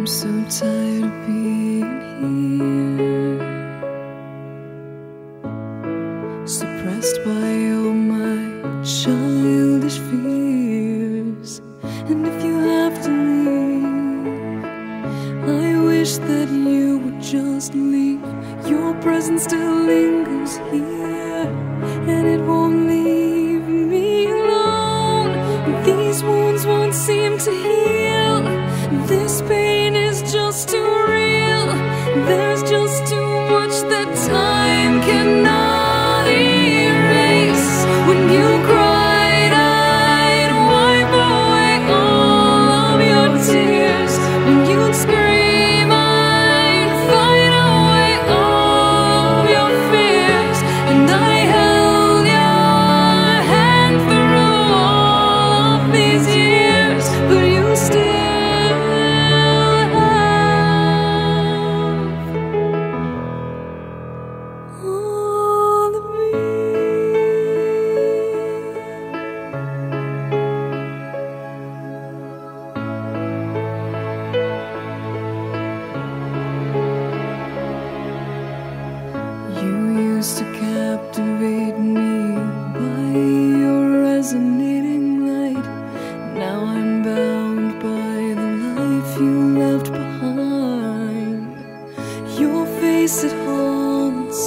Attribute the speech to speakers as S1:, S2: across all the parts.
S1: I'm so tired of being here, suppressed by all my childish fears. And if you have to leave, I wish that you would just leave. Your presence still lingers here, and it won't leave me alone. These wounds won't seem to heal. This pain is just too real. There's just too much that time cannot erase. When you cried, I'd wipe away all of your tears. When you'd scream, I'd fight away all of your fears. And I held your hand through all of these years, but you still to captivate me by your resonating light. Now I'm bound by the life you left behind. Your face, it haunts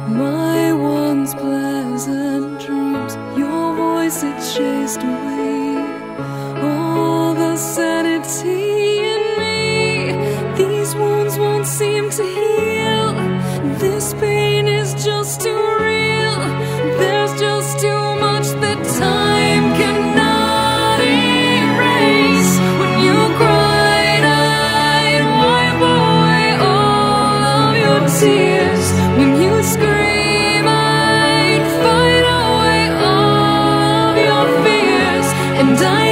S1: my once pleasant dreams. Your voice, it chased away all the sanity in me. These wounds won't seem to heal. This pain is just too real. There's just too much that time cannot erase. When you cried, I'd wipe away all of your tears. When you scream, I'd fight away all of your fears. And I